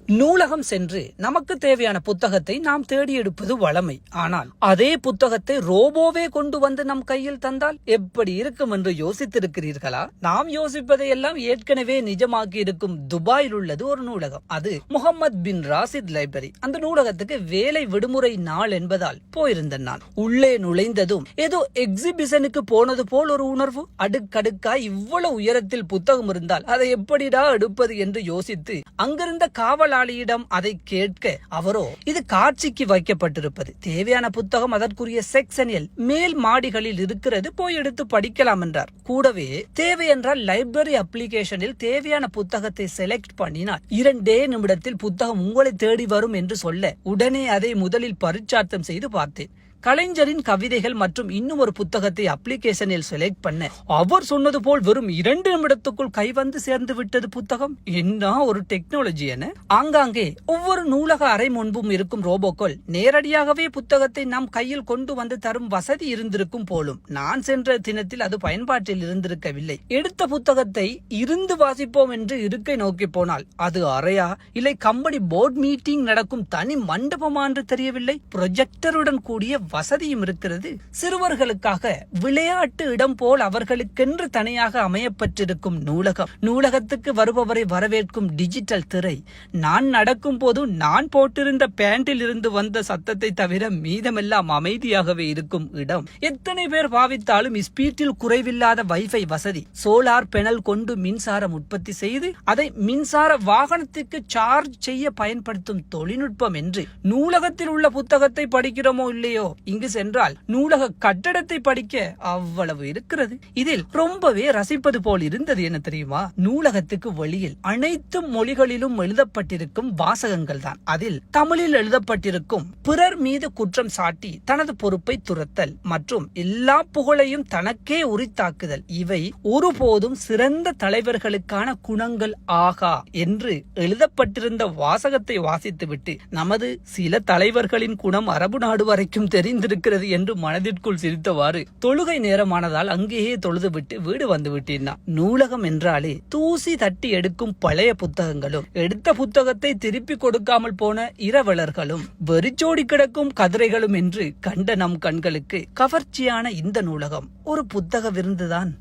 நூலகம் சென்று நமக்கு தேவையான புத்தகத்தை நாம் தேடி எடுப்பது வழமை. ஆனால் அதே புத்தகத்தை ரோபோவே கொண்டு வந்து நம் கையில் தந்தால் எப்படி இருக்கும் என்று யோசித்திருக்கிறீர்களா? நாம் யோசிப்பதை எல்லாம் ஏற்கனவே நிஜமாக்கி இருக்கும் துபாயில் உள்ளது ஒரு நூலகம். அது முகமது பின் ராசித் லைப்ரரி. அந்த நூலகத்துக்கு வேலை விடுமுறை நாள் என்பதால் போயிருந்த நான் உள்ளே நுழைந்ததும் ஏதோ எக்ஸிபிஷனுக்கு போனது போல் ஒரு உணர்வு. அடுக்கடுக்காய் இவ்வளவு உயரத்தில் புத்தகம் இருந்தால் அதை எப்படிடா எடுப்பது என்று யோசித்து அங்கிருந்த காவலாளியிடம் அதை கேட்க அவரோ இது காட்சிக்கு வைக்கப்பட்டிருப்பது, தேவையான புத்தகம் அதற்குரிய செக்ஷனில் மேல் மாடிகளில் இருக்கிறது, போய் எடுத்து படிக்கலாம் என்றார். கூடவே தேவை என்றால் லைப்ரரி அப்ளிகேஷனில் தேவையான புத்தகத்தை செலக்ட் பண்ணினால் 2 நிமிடத்தில் புத்தகம் உங்களை தேடி வரும் என்று சொல்ல உடனே அதை முதலில் பரிச்சார்த்தம் செய்து பார்த்தேன். கலைஞரின் கவிதைகள் மற்றும் இன்னும் ஒரு புத்தகத்தை அப்ளிகேஷனில் செலக்ட் பண்ண அவர் சொன்னது போல் வெறும் 2 நிமிடத்துக்குள் கை வந்து சேர்ந்து விட்டது புத்தகம். என்ன ஒரு டெக்னாலஜி என. ஆங்காங்கே ஒவ்வொரு நூலக அறை முன்பும் இருக்கும் ரோபோக்கள் நேரடியாகவே புத்தகத்தை நம் கையில் கொண்டு வந்து தரும் வசதி இருந்திருக்கும் போலும். நான் சென்ற தினத்தில் அது பயன்பாட்டில் இருந்திருக்கவில்லை. எடுத்த புத்தகத்தை இருந்து வாசிப்போம் என்று இருக்கை நோக்கி போனால் அது அறையா இல்லை கம்பெனி போர்ட் மீட்டிங் நடக்கும் தனி மண்டபமா என்று தெரியவில்லை. ப்ரொஜெக்டருடன் கூடிய வசதியும் இருக்கிறது. சிறுவர்களுக்காக விளையாட்டு இடம் போல் அவர்களுக்கென்று தனியாக அமையப்பட்டிருக்கும் நூலகம். நூலகத்துக்கு வருபவரை வரவேற்கும் டிஜிட்டல் திரை. நான் நடக்கும் போது நான் போட்டிருந்த பேண்டில் இருந்து வந்த சத்தத்தை தவிர மீதமெல்லாம் அமைதியாகவே இருக்கும் இடம். எத்தனை பேர் பாவித்தாலும் ஸ்பீட்டில் குறைவில்லாத வைஃபை வசதி. சோலார் பெனல் கொண்டு மின்சாரம் உற்பத்தி செய்து அதை மின்சார வாகனத்துக்கு சார்ஜ் செய்ய பயன்படுத்தும் தொழில்நுட்பம் என்று நூலகத்தில் உள்ள புத்தகத்தை படிக்கிறோமோ இல்லையோ, இங்கு சென்றால் நூலக கட்டடத்தை படிக்க அவ்வளவு இருக்கிறது. இதில் ரொம்பவே ரசிப்பது போல் இருந்தது என்ன தெரியுமா? நூலகத்துக்கு வெளியில் அனைத்து மொழிகளிலும் எழுதப்பட்டிருக்கும் வாசகங்கள் தான். அதில் தமிழில் எழுதப்பட்டிருக்கும் பிறர் மீது குற்றம் சாட்டி தனது பொறுப்பை துரத்தல் மற்றும் எல்லா புகழையும் தனக்கே உரித்தாக்குதல், இவை ஒருபோதும் சிறந்த தலைவர்களுக்கான குணங்கள் ஆகா என்று எழுதப்பட்டிருந்த வாசகத்தை வாசித்துவிட்டு நமது சில தலைவர்களின் குணம் அரபு நாடு வரைக்கும் தெரிந்திருக்கிறது என்று மனதிற்குள் சிரித்தவாறு தொழுகை நேரமானதால் அங்கேயே தொழுதுவிட்டு வீடு வந்து விட்டேன். நூலகம் என்றாலே தூசி தட்டி எடுக்கும் பழைய புத்தகங்களும் எடுத்த புத்தகத்தை திருப்பி கொடுக்காமல் போன இரவலர்களும் வெறிச்சோடி கிடக்கும் கதிரைகளும் என்று கண்ட நம் கண்களுக்கு கவர்ச்சியான இந்த நூலகம் ஒரு புத்தக விருந்துதான்.